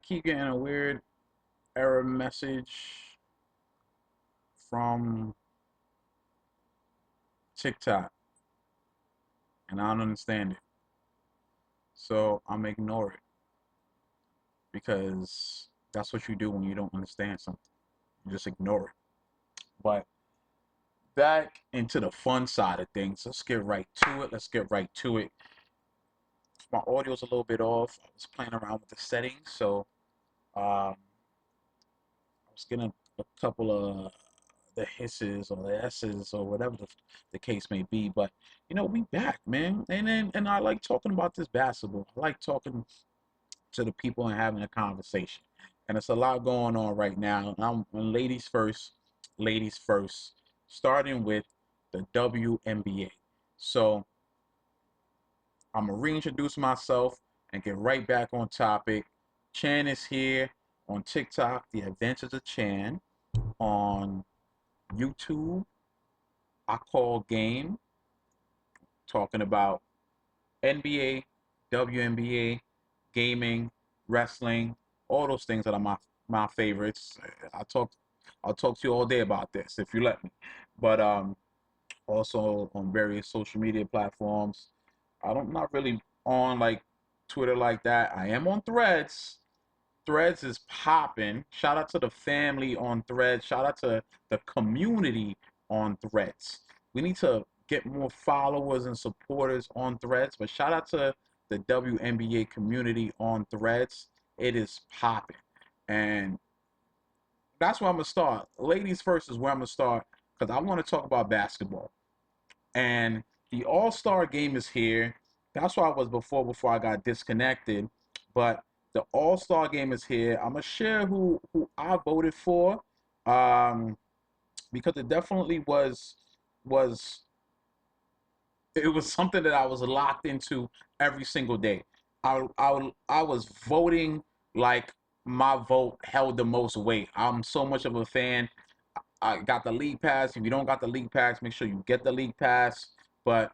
keep getting a weird error message from TikTok, and I don't understand it. So I'm ignore it because that's what you do when you don't understand something. You just ignore it. But back into the fun side of things. Let's get right to it. Let's get right to it. My audio's a little bit off. I was playing around with the settings, so I was getting a couple of the hisses or the s's or whatever the case may be. But we back, man, and I like talking about this basketball. I like talking to the people and having a conversation. And it's a lot going on right now. Ladies first, ladies first, starting with the WNBA. So I'm going to reintroduce myself and get right back on topic. Chan is here on TikTok, The Adventures of Chan. On YouTube, I Call Game, talking about NBA, WNBA, gaming, wrestling, all those things that are my favorites. I'll talk to you all day about this if you let me. But also on various social media platforms. I'm not really on like Twitter like that. I am on Threads. Threads is popping. Shout out to the family on Threads. Shout out to the community on Threads. We need to get more followers and supporters on Threads, but shout out to the WNBA community on Threads. It is popping. And that's where I'm going to start. Ladies first is where I'm going to start because I want to talk about basketball. And the All-Star game is here. That's where I was before I got disconnected. But the All-Star game is here. I'm going to share who I voted for because it definitely was it was something that I was locked into every single day. I was voting like my vote held the most weight. I'm so much of a fan. I got the league pass. If you don't got the league pass, make sure you get the league pass. But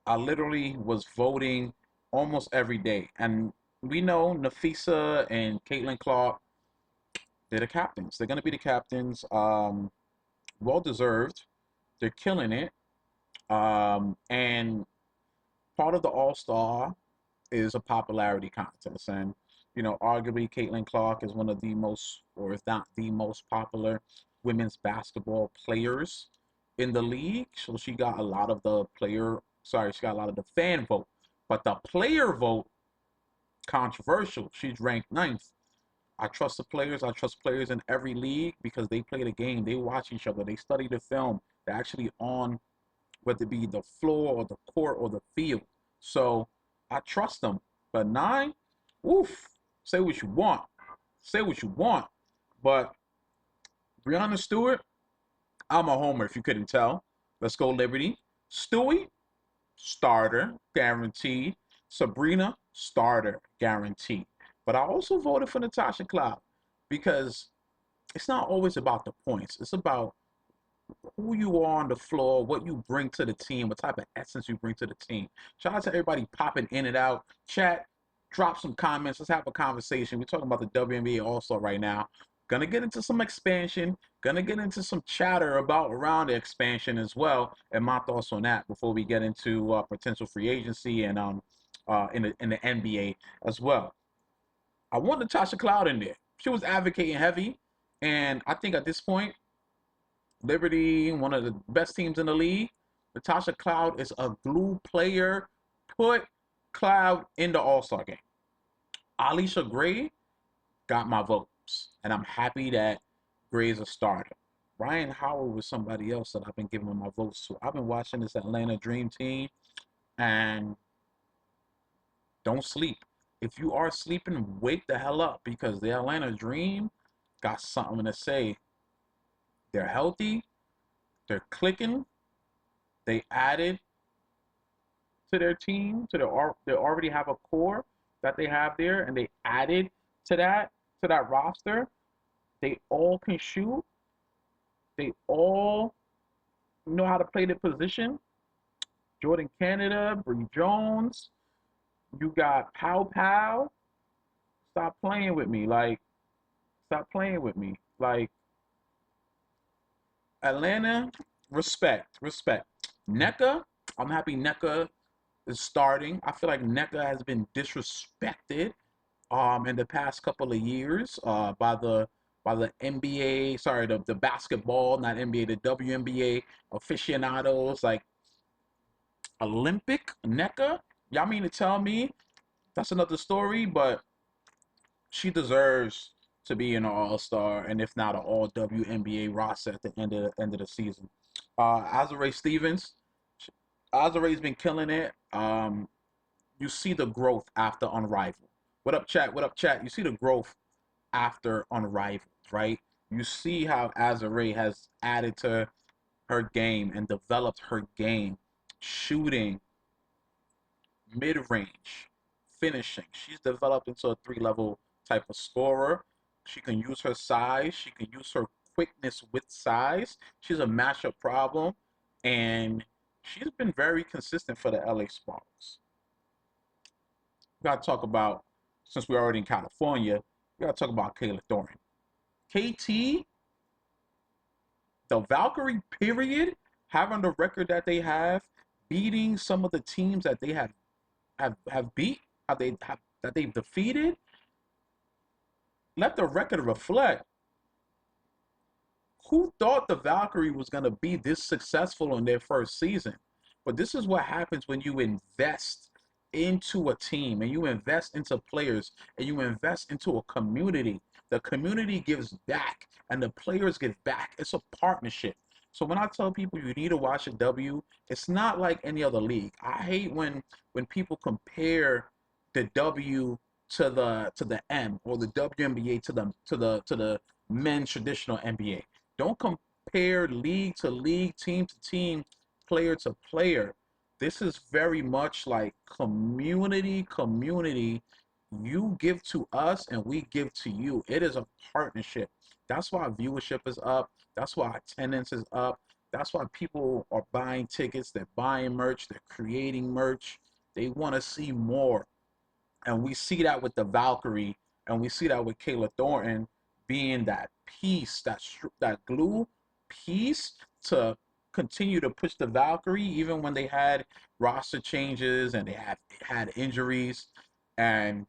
I literally was voting almost every day. And we know Nafisa and Caitlin Clark, they're the captains. They're going to be the captains. Well deserved. They're killing it. And part of the All Star is a popularity contest. And, arguably Caitlin Clark is one of the most, or if not the most popular women's basketball players in the league. So she got a lot of she got a lot of the fan vote. But the player vote, controversial. She's ranked ninth. I trust the players. I trust players in every league because they play the game. They watch each other. They study the film. They're actually on, whether it be the floor or the court or the field. So I trust them. But nine, oof, say what you want. Say what you want. But Breonna Stewart, I'm a homer if you couldn't tell. Let's go Liberty. Stewie, starter, guaranteed. Sabrina, starter, guaranteed. But I also voted for Natasha Cloud because it's not always about the points. It's about who you are on the floor, what you bring to the team, what type of essence you bring to the team. Shout out to everybody popping in and out. Chat, drop some comments. Let's have a conversation. We're talking about the WNBA All-Star right now. Gonna get into some expansion. Gonna get into some chatter about around the expansion as well, and my thoughts on that before we get into potential free agency and in the NBA as well. I want Natasha Cloud in there. She was advocating heavy, and I think at this point, Liberty, one of the best teams in the league. Natasha Cloud is a glue player. Put Cloud in the All-Star game. Alicia Gray got my votes, and I'm happy that Gray is a starter. Ryan Howard was somebody else that I've been giving my votes to. I've been watching this Atlanta Dream team, and don't sleep. If you are sleeping, wake the hell up because the Atlanta Dream got something to say. They're healthy. They're clicking. They added to their team, they already have a core that they have there, and they added to that roster. They all can shoot. They all know how to play the position. Jordan Canada, Bree Jones. You got Pow Pow. Stop playing with me. Like, stop playing with me. Like, Atlanta, respect. NECA, I'm happy NECA is starting. I feel like NECA has been disrespected in the past couple of years by the NBA, sorry, the basketball, not NBA, the WNBA aficionados, like Olympic NECA. Y'all mean to tell me that's another story, but she deserves to be an all-star and if not an all WNBA roster at the end of the season. Azare Stevens, Azare's been killing it. You see the growth after Unrivaled. What up, chat? What up, chat? You see the growth after Unrivaled, right? You see how Azare has added to her game and developed her game, shooting, mid-range, finishing. She's developed into a three-level type of scorer. She can use her size. She can use her quickness with size. She's a matchup problem, and she's been very consistent for the LA Sparks. We got to talk about, since we're already in California, we got to talk about Kayla Thornton. KT, the Valkyrie period, having the record that they have, beating some of the teams that they have beat, that they've defeated, let the record reflect. Who thought the Valkyrie was going to be this successful in their first season? But this is what happens when you invest into a team and you invest into players and you invest into a community. The community gives back and the players give back. It's a partnership. So when I tell people you need to watch a W, it's not like any other league. I hate when people compare the W to the M or the WNBA to the men's traditional NBA. Don't compare league to league, team to team, player to player. This is very much like community. You give to us and we give to you. It is a partnership. That's why viewership is up. That's why attendance is up. That's why people are buying tickets. They're buying merch. They're creating merch. They want to see more. And we see that with the Valkyrie, and we see that with Kayla Thornton being that piece, that glue piece to continue to push the Valkyrie, even when they had roster changes and they had injuries. And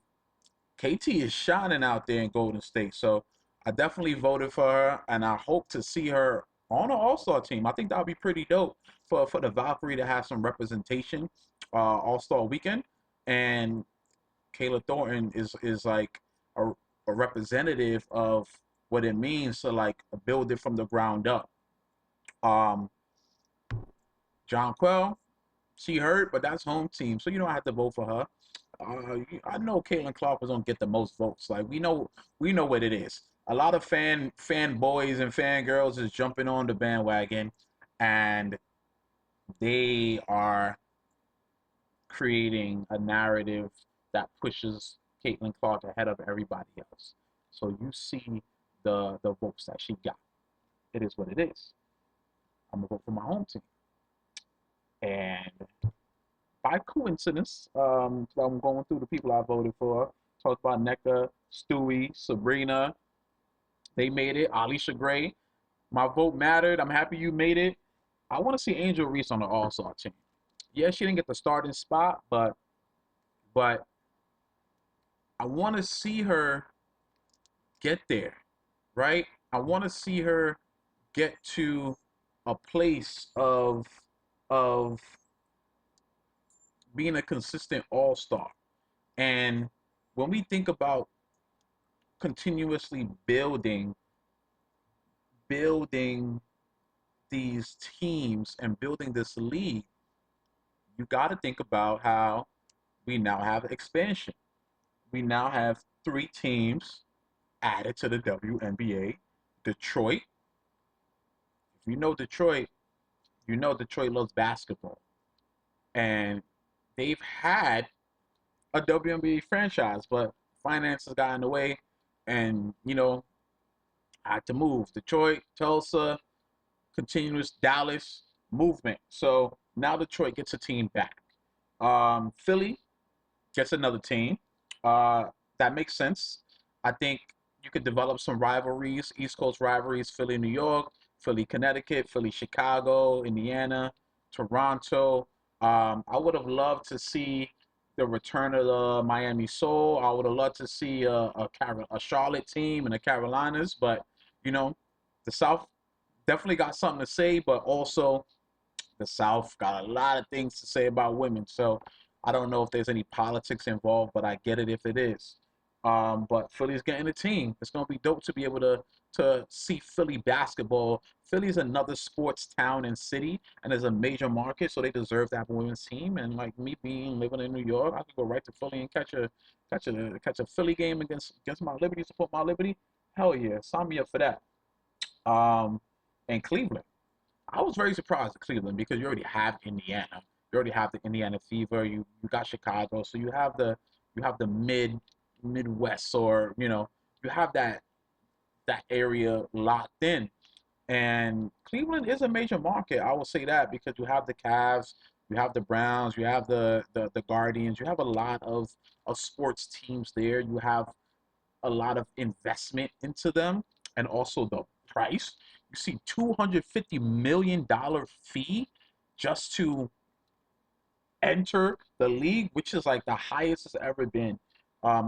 KT is shining out there in Golden State. So I definitely voted for her, and I hope to see her on an All-Star team. I think that would be pretty dope for the Valkyrie to have some representation All-Star weekend. And Kayla Thornton is like a representative of what it means to like build it from the ground up. Um, John Quell, she hurt, but that's home team, so you know I have to vote for her. I know Caitlin Clark was gonna get the most votes. Like we know what it is. A lot of fanboys and fangirls is jumping on the bandwagon, and they are creating a narrative that pushes Caitlin Clark ahead of everybody else. So you see the votes that she got. It is what it is. I'm gonna vote for my home team. And by coincidence, I'm going through the people I voted for. Talked about NECA, Stewie, Sabrina. They made it. Alicia Gray. My vote mattered. I'm happy you made it. I want to see Angel Reese on the All-Star team. Yeah, she didn't get the starting spot, but I want to see her get there, right? I want to see her get to a place of being a consistent all-star. And when we think about continuously building these teams and building this league, you got to think about how we now have expansion. We now have 3 teams added to the WNBA. Detroit. If you know Detroit, you know Detroit loves basketball. And they've had a WNBA franchise, but finances got in the way, and I had to move. Detroit, Tulsa, continuous Dallas movement. So now Detroit gets a team back. Philly gets another team. that makes sense. I think you could develop some rivalries, East Coast rivalries, Philly, New York, Philly, Connecticut, Philly, Chicago, Indiana, Toronto. I would have loved to see the return of the Miami Soul. I would have loved to see a Charlotte team and the Carolinas, but you know, the South definitely got something to say, but also the South got a lot of things to say about women. So I don't know if there's any politics involved, but I get it if it is. But Philly's getting a team. It's gonna be dope to be able to see Philly basketball. Philly's another sports town and city, and is a major market, so they deserve to have a women's team. And like me being living in New York, I could go right to Philly and catch a Philly game against my Liberty, support my Liberty. Hell yeah, sign me up for that. Um, and Cleveland. I was very surprised at Cleveland because you already have Indiana. You already have the Indiana fever. You got Chicago, so you have the Midwest, or you have that area locked in. And Cleveland is a major market. I will say that because you have the Cavs, you have the Browns, you have the Guardians, you have a lot of sports teams there. You have a lot of investment into them, and also the price. You see $250 million fee just to enter the league, which is like the highest it's ever been.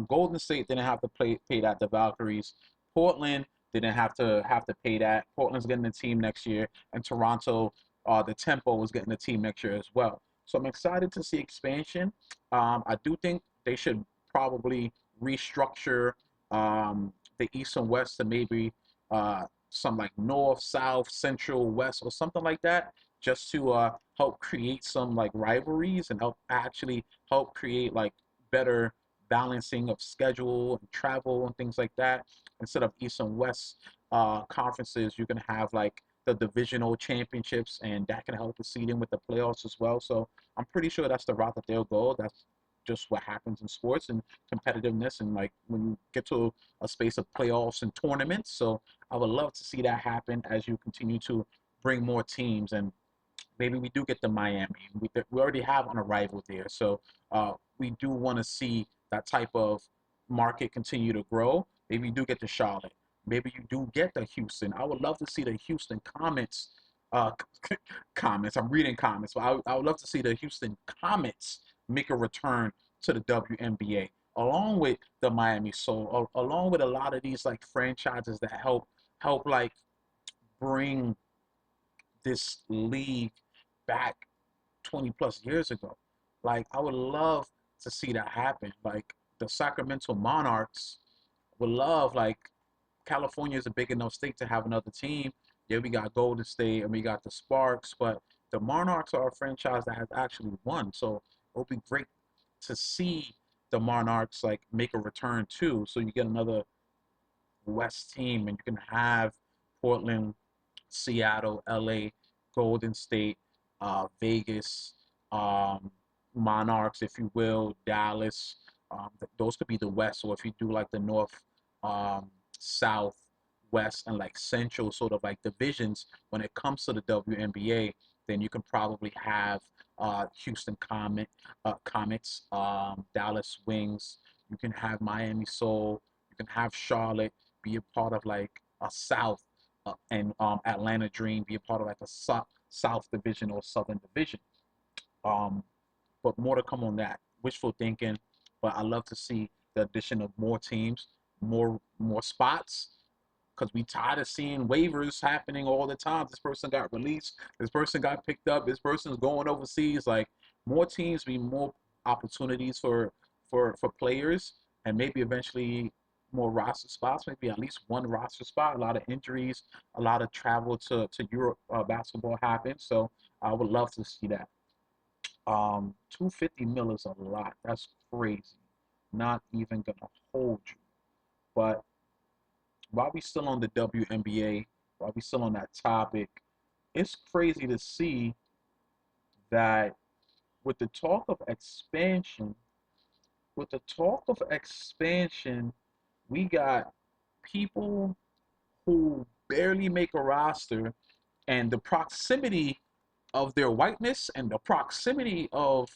Golden State didn't have to pay that. The Valkyries, Portland didn't have to pay that. Portland's getting the team next year, and Toronto, the Tempo was getting the team next year as well. So I'm excited to see expansion. I do think they should probably restructure the East and West to maybe some like North, South, Central, West, or something like that, just to help create some like rivalries and help create like better balancing of schedule and travel and things like that. Instead of East and West conferences, you can have like the divisional championships, and that can help the seeding with the playoffs as well. So I'm pretty sure that's the route that they'll go. That's just what happens in sports and competitiveness, and like when you get to a space of playoffs and tournaments. So I would love to see that happen as you continue to bring more teams, and maybe we do get to Miami. We already have an arrival there, so we do want to see that type of market continue to grow. Maybe you do get to Charlotte. Maybe you do get to Houston. I would love to see the Houston Comets. Uh, comments. I'm reading comments, but I would love to see the Houston Comets make a return to the WNBA, along with the Miami Soul, along with a lot of these like franchises that help like bring this league back 20 plus years ago. Like, I would love to see that happen. Like, the Sacramento Monarchs would love, like, California is a big enough state to have another team. Yeah, we got Golden State and we got the Sparks, but the Monarchs are a franchise that has actually won. So it would be great to see the Monarchs like make a return too. So you get another West team, and you can have Portland, Seattle, LA, Golden State, Vegas, um, Monarchs, if you will, Dallas. Those could be the West, or if you do like the North, South, West, and like Central sort of like divisions when it comes to the WNBA, then you can probably have Houston Comets, Dallas Wings. You can have Miami Soul. You can have Charlotte be a part of like a South, and Atlanta Dream be a part of like a South Division or Southern Division. Um, but more to come on that. Wishful thinking, but I love to see the addition of more teams, more spots, because we tired of seeing waivers happening all the time. This person got released. This person got picked up. This person's going overseas. Like, more teams, be more opportunities for players, and maybe eventually more roster spots. Maybe at least one roster spot. A lot of injuries, a lot of travel to Europe basketball happens. So I would love to see that. 250 mil is a lot. That's crazy. Not even gonna hold you. But while we still on the WNBA, while we still on that topic, it's crazy to see that with the talk of expansion, with the talk of expansion, we got people who barely make a roster, and the proximity of their whiteness and the proximity of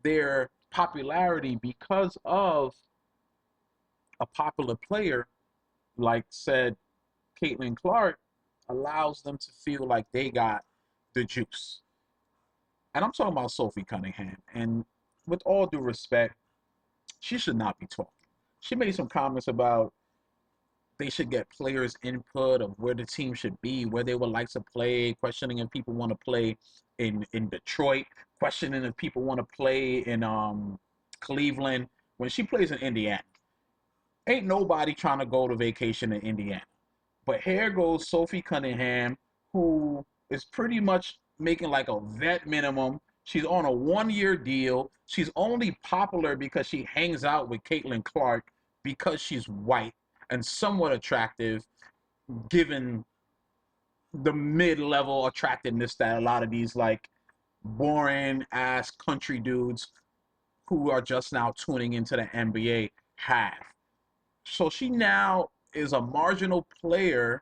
their popularity because of a popular player, like said Caitlin Clark, allows them to feel like they got the juice. And I'm talking about Sophie Cunningham. And with all due respect, she should not be talking. She made some comments about they should get players' input of where the team should be, where they would like to play, questioning if people want to play in Detroit, questioning if people want to play in Cleveland. When she plays in Indiana, ain't nobody trying to go to vacation in Indiana. But here goes Sophie Cunningham, who is pretty much making like a vet minimum. She's on a 1-year deal. She's only popular because she hangs out with Caitlin Clark because she's white and somewhat attractive, given the mid-level attractiveness that a lot of these like boring ass country dudes who are just now tuning into the NBA have. So she now is a marginal player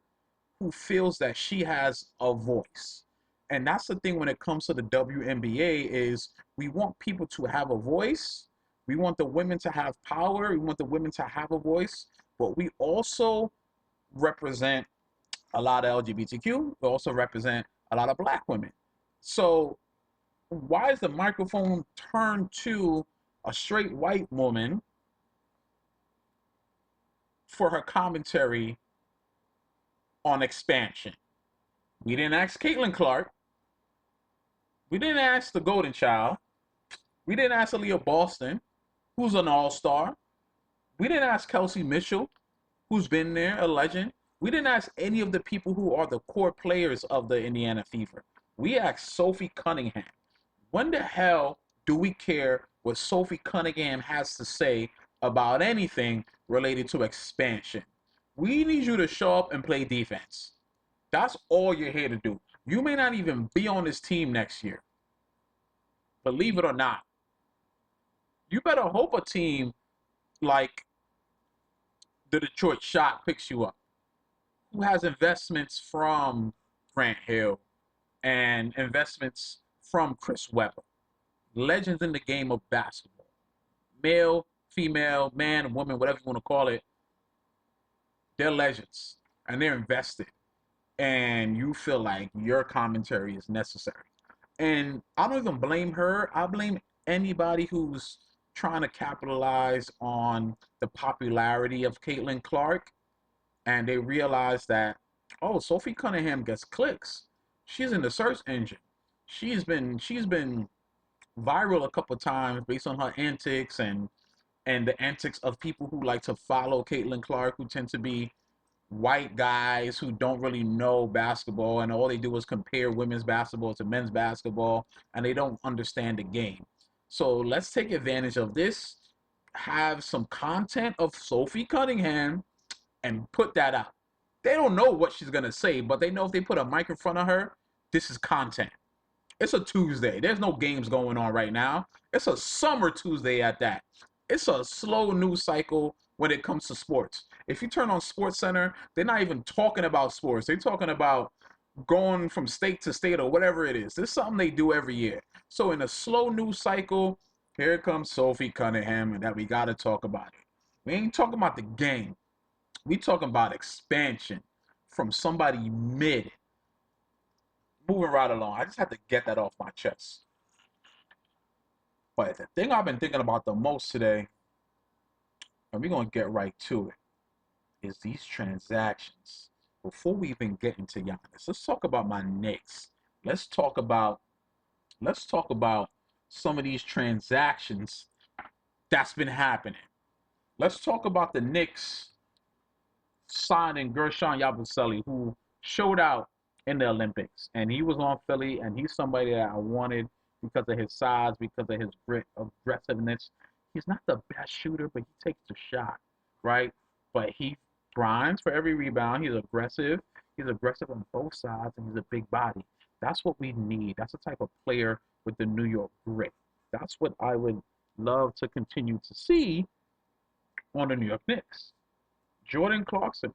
who feels that she has a voice. And that's the thing when it comes to the WNBA is we want people to have a voice. We want the women to have power. We want the women to have a voice. But we also represent a lot of LGBTQ. We also represent a lot of black women. So why is the microphone turned to a straight white woman for her commentary on expansion? We didn't ask Caitlin Clark. We didn't ask the Golden Child. We didn't ask Aaliyah Boston, who's an all-star. We didn't ask Kelsey Mitchell, who's been there, a legend. We didn't ask any of the people who are the core players of the Indiana Fever. We asked Sophie Cunningham. When the hell do we care what Sophie Cunningham has to say about anything related to expansion? We need you to show up and play defense. That's all you're here to do. You may not even be on this team next year. Believe it or not. You better hope a team like the Detroit Shock picks you up, who has investments from Grant Hill and investments from Chris Webber, legends in the game of basketball. Male, female, man, woman, whatever you want to call it, they're legends and they're invested. And you feel like your commentary is necessary. And I don't even blame her. I blame anybody who's trying to capitalize on the popularity of Caitlin Clark, and they realize that, oh, Sophie Cunningham gets clicks. She's in the search engine. She's been viral a couple times based on her antics and the antics of people who like to follow Caitlin Clark, who tend to be white guys who don't really know basketball, and all they do is compare women's basketball to men's basketball, and they don't understand the game. So let's take advantage of this, have some content of Sophie Cunningham, and put that out. They don't know what she's going to say, but they know if they put a mic in front of her, this is content. It's a Tuesday. There's no games going on right now. It's a summer Tuesday at that. It's a slow news cycle when it comes to sports. If you turn on Sports Center, they're not even talking about sports. They're talking about going from state to state or whatever it is. This is something they do every year. So in a slow news cycle, here comes Sophie Cunningham, and that we got to talk about it. We ain't talking about the game. We talking about expansion from somebody mid. Moving right along. I just had to get that off my chest. But the thing I've been thinking about the most today, and we're going to get right to it, is these transactions. Before we even get into Giannis, let's talk about my Knicks. Let's talk about some of these transactions that's been happening. Let's talk about the Knicks signing Gershon Yabusele, who showed out in the Olympics, and he was on Philly, and he's somebody that I wanted because of his size, because of his grit, aggressiveness. He's not the best shooter, but he takes the shot, right? But he grinds for every rebound. He's aggressive. He's aggressive on both sides, and he's a big body. That's what we need. That's the type of player with the New York grit. That's what I would love to continue to see on the New York Knicks. Jordan Clarkson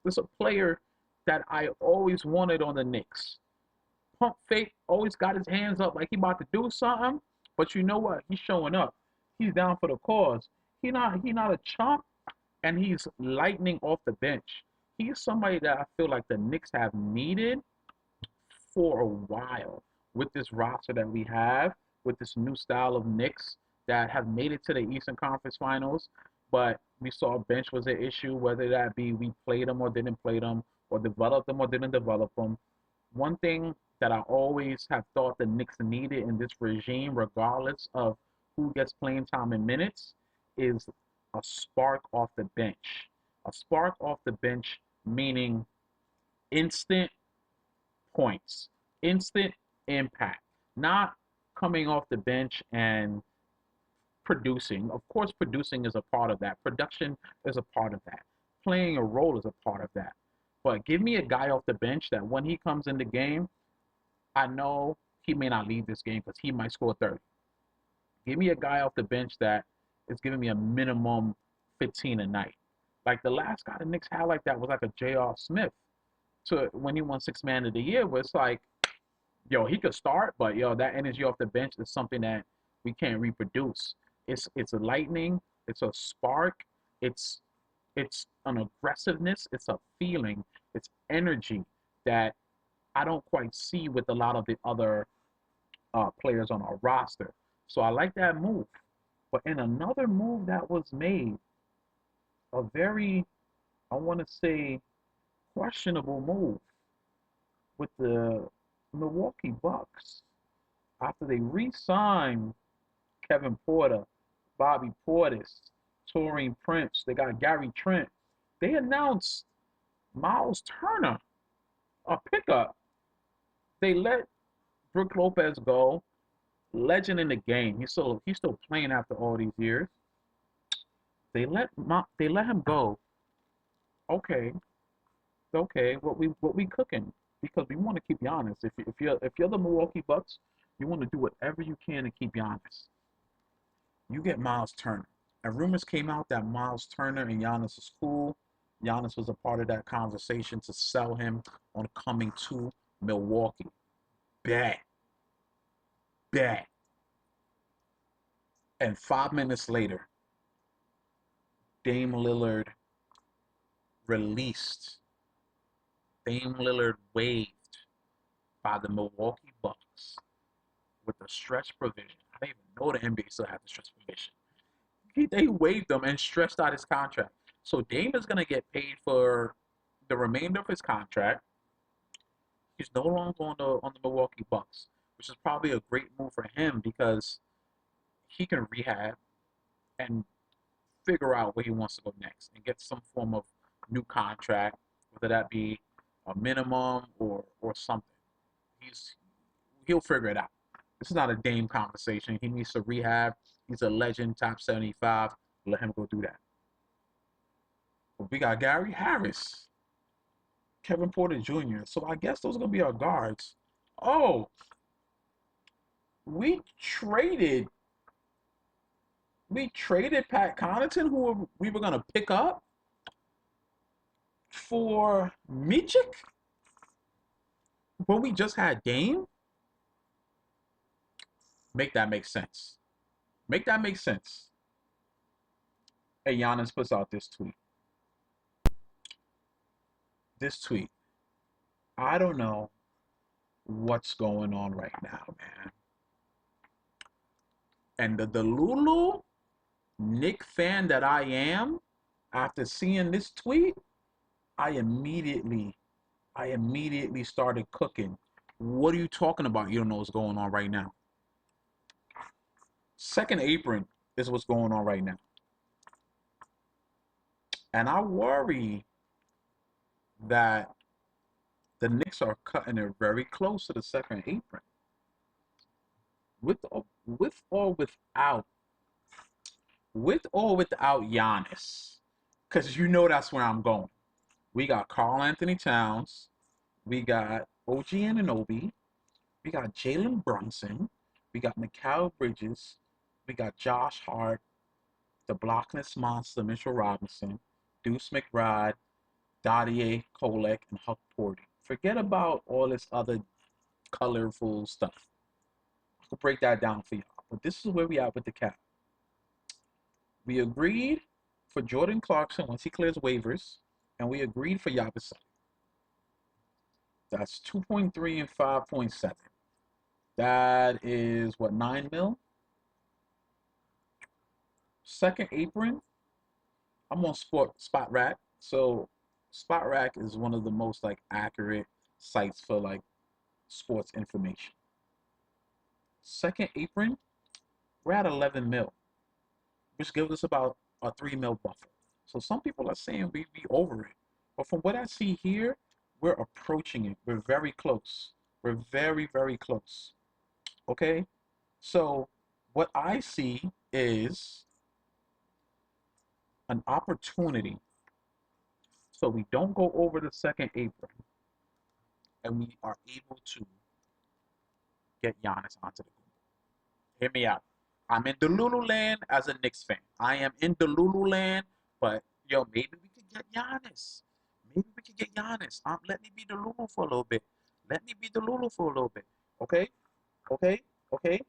is a player that I always wanted on the Knicks. Pump fake, always got his hands up like he about to do something, but you know what? He's showing up. He's down for the cause. He not a chump, and he's lightning off the bench. He's somebody that I feel like the Knicks have needed for a while with this roster that we have, with this new style of Knicks that have made it to the Eastern Conference Finals. But we saw bench was an issue, whether that be we played them or didn't play them, or developed them or didn't develop them. One thing that I always have thought the Knicks needed in this regime, regardless of who gets playing time and minutes, is a spark off the bench. A spark off the bench meaning instant points, instant impact, not coming off the bench and producing. Of course, producing is a part of that. Production is a part of that. Playing a role is a part of that. But give me a guy off the bench that when he comes in the game, I know he may not leave this game because he might score 30. Give me a guy off the bench that is giving me a minimum 15 a night. Like the last guy the Knicks had like that was like a J.R. Smith to when he won Sixth Man of the Year, where it's like, yo, he could start, but yo, that energy off the bench is something that we can't reproduce. It's a lightning, it's a spark, it's it's an aggressiveness, it's a feeling, it's energy that I don't quite see with a lot of the other players on our roster. So I like that move. But in another move that was made, a very, I want to say, questionable move with the Milwaukee Bucks after they re-signed Kevin Porter, Bobby Portis, Taurean Prince. They got Gary Trent. They announced Miles Turner, a pickup. They let Brook Lopez go, legend in the game. He's still playing after all these years. They let him go. Okay, okay, what we cooking? Because we want to keep Giannis. If you're the Milwaukee Bucks, you want to do whatever you can to keep Giannis. You get Miles Turner. And rumors came out that Miles Turner and Giannis is cool. Giannis was a part of that conversation to sell him on coming to Milwaukee. Bet, bet. And 5 minutes later, Dame Lillard released. Dame Lillard waived by the Milwaukee Bucks with a stretch provision. I didn't even know the NBA still had the stretch provision. They waived him and stretched out his contract. So Dame is going to get paid for the remainder of his contract. He's no longer on the Milwaukee Bucks, which is probably a great move for him because he can rehab and figure out where he wants to go next and get some form of new contract, whether that be a minimum or something. He'll figure it out. This is not a Dame conversation. He needs to rehab. He's a legend, top 75. Let him go do that. But we got Gary Harris, Kevin Porter Jr. So I guess those are gonna be our guards. Oh, we traded we traded Pat Connaughton, who we were gonna pick up for Michik when we just had Dame. Make that make sense. Make that make sense. Hey, Giannis puts out this tweet. This tweet. I don't know what's going on right now, man. And the Delulu Nick fan that I am, after seeing this tweet, I immediately started cooking. What are you talking about? You don't know what's going on right now. Second apron is what's going on right now. And I worry that the Knicks are cutting it very close to the second apron. With or without Giannis. Because you know that's where I'm going. We got Karl Anthony Towns. We got OG Anunoby. We got Jalen Brunson. We got Mikal Bridges. We got Josh Hart, the Blockness Monster, Mitchell Robinson, Deuce McBride, Dadier Kolek, and Huck Porty. Forget about all this other colorful stuff. I could break that down for y'all. But this is where we at with the cap. We agreed for Jordan Clarkson once he clears waivers, and we agreed for Yabusele. That's 2.3 and 5.7. That is what, 9 mil? Second apron, I'm on Spot Rack. So Spot Rack is one of the most like accurate sites for like sports information. Second apron, we're at 11 mil, which gives us about a 3 mil buffer. So some people are saying we be over it. But from what I see here, we're approaching it. We're very close. We're very, very close. Okay? So what I see is an opportunity. So we don't go over the second apron and we are able to get Giannis onto the Google. Hear me out. I'm in DELULULAND as a Knicks fan. I am in DELULULAND, but yo, maybe we could get Giannis. Maybe we could get Giannis. Let me be Delulu for a little bit. Let me be Delulu for a little bit. Okay? Okay? Okay?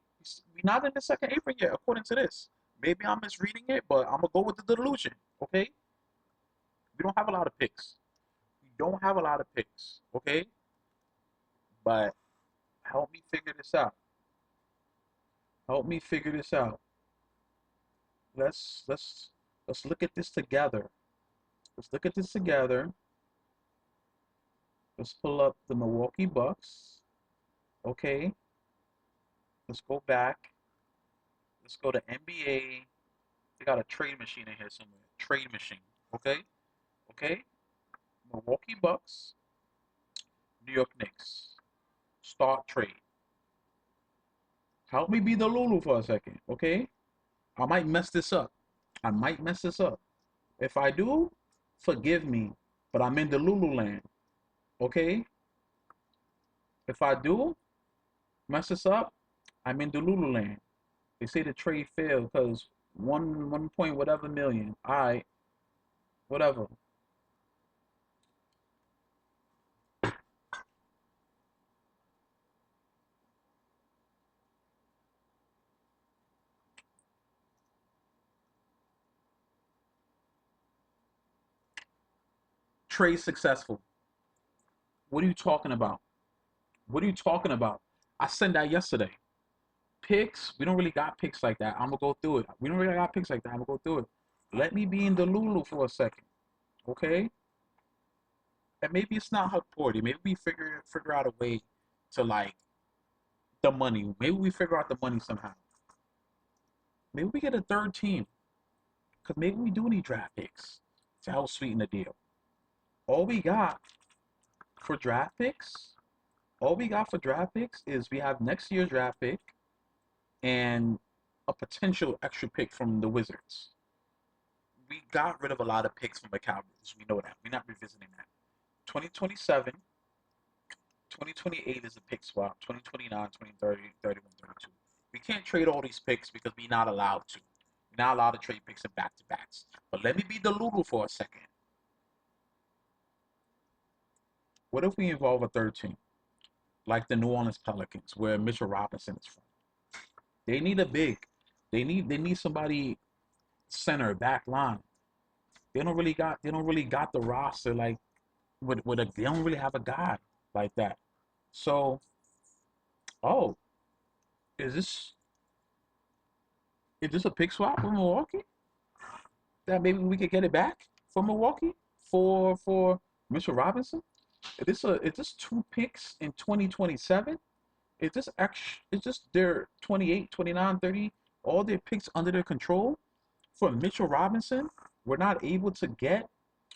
We're not in the second apron yet, according to this. Maybe I'm misreading it, but I'm gonna go with the delusion. Okay? We don't have a lot of picks. We don't have a lot of picks. Okay? But help me figure this out. Help me figure this out. Let's look at this together. Let's look at this together. Let's pull up the Milwaukee Bucks. Okay. Let's go back. Let's go to NBA. They got a trade machine in here somewhere. Trade machine. Okay. Okay. Milwaukee Bucks. New York Knicks. Start trade. Help me be the Lulu for a second. Okay. I might mess this up. I might mess this up. If I do, forgive me. But I'm in the Lululand. Okay. If I do mess this up, I'm in DELULULAND. They say the trade failed because one point whatever million. Alright, whatever. Trade successful. What are you talking about? What are you talking about? I sent that yesterday. Picks, we don't really got picks like that. I'm gonna go through it. We don't really got picks like that. I'm gonna go through it. Let me be in the Lulu for a second. Okay? And maybe it's not her party. Maybe we figure out a way to like the money. Maybe we figure out the money somehow. Maybe we get a third team. Because maybe we do need draft picks to help sweeten the deal. All we got for draft picks, is we have next year's draft pick and a potential extra pick from the Wizards. We got rid of a lot of picks from the Cowboys. We know that. We're not revisiting that. 2027, 2028 is a pick swap. 2029, 2030, 31, 32. We can't trade all these picks because we're not allowed to. We're not allowed to trade picks in back-to-backs. But let me be the Lulu for a second. What if we involve a third team? Like the New Orleans Pelicans, where Mitchell Robinson is from. They need a big. They need somebody center, back line. They don't really got the roster like they don't really have a guy like that. So, oh, is this a pick swap for Milwaukee? That maybe we could get it back for Milwaukee for Mitchell Robinson? Is this 2 picks in 2027? Is this their 28, 29, 30, all their picks under their control for Mitchell Robinson? We're not able to get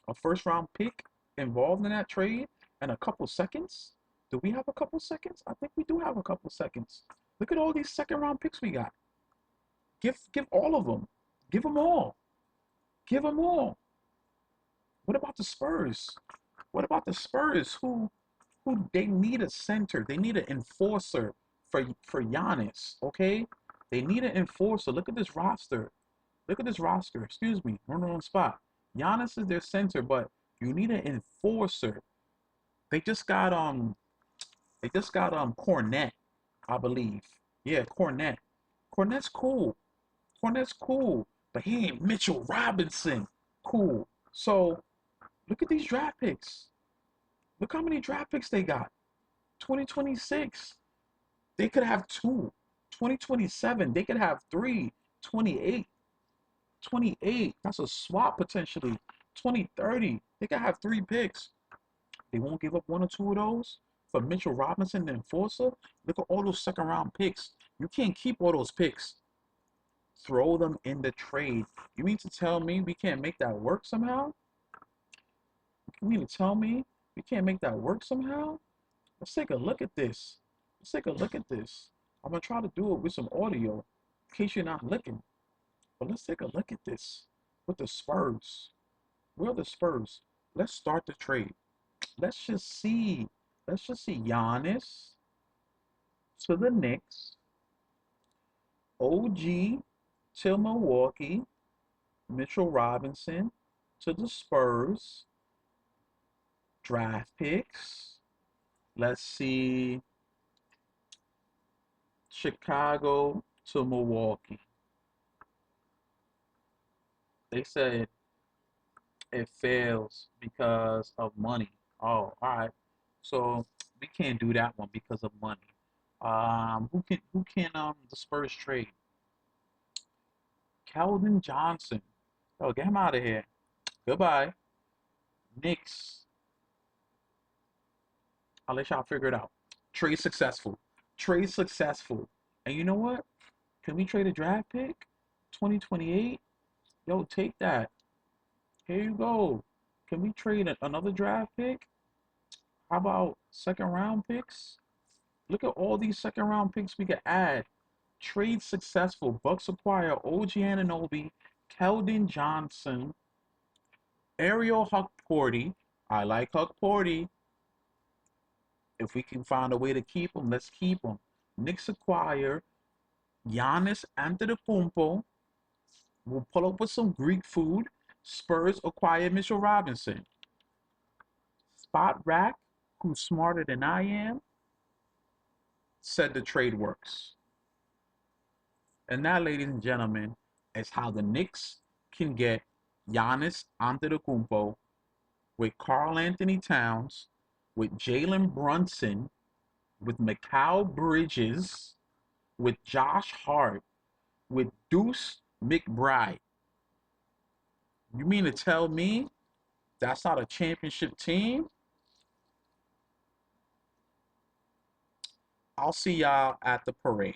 a first round pick involved in that trade and a couple seconds. Do we have a couple seconds? I think we do have a couple seconds. Look at all these second round picks we got. Give all of them. Give them all. Give them all. What about the Spurs? What about the Spurs who they need a center. They need an enforcer for Giannis, okay? They need an enforcer. Look at this roster. Look at this roster. Excuse me. We're on the wrong spot. Giannis is their center, but you need an enforcer. They just got Cornette, I believe. Yeah, Cornette. Cornette's cool. Cornette's cool. But he ain't Mitchell Robinson. Cool. So look at these draft picks. Look how many draft picks they got. 2026, they could have two. 2027, they could have three. 28, 28. That's a swap potentially. 2030, they could have three picks. They won't give up one or two of those for Mitchell Robinson and Enforcer. Look at all those second round picks. You can't keep all those picks. Throw them in the trade. You mean to tell me we can't make that work somehow? You mean to tell me we can't make that work somehow? Let's take a look at this. Let's take a look at this. I'm gonna try to do it with some audio in case you're not looking. But let's take a look at this with the Spurs. Where are the Spurs? Let's start the trade. Let's just see. Let's just see Giannis to the Knicks, OG to Milwaukee, Mitchell Robinson to the Spurs, draft picks. Let's see Chicago to Milwaukee. They said it fails because of money. Oh, all right. So we can't do that one because of money. Who can the Spurs trade? Keldon Johnson. Oh, get him out of here. Goodbye. Knicks. I'll let y'all figure it out. Trade successful. Trade successful. And you know what? Can we trade a draft pick? 2028? Yo, take that. Here you go. Can we trade another draft pick? How about second round picks? Look at all these second round picks we could add. Trade successful. Bucks acquire OG Anunoby, Keldon Johnson, Ariel Huckporty. I like Huckporty. If we can find a way to keep him, let's keep him. Knicks acquire Giannis Antetokounmpo. We'll pull up with some Greek food. Spurs acquire Mitchell Robinson. Spot Rack, who's smarter than I am, said the trade works. And that, ladies and gentlemen, is how the Knicks can get Giannis Antetokounmpo with Karl Anthony Towns, with Jalen Brunson, with Mikal Bridges, with Josh Hart, with Deuce McBride. You mean to tell me that's not a championship team? I'll see y'all at the parade.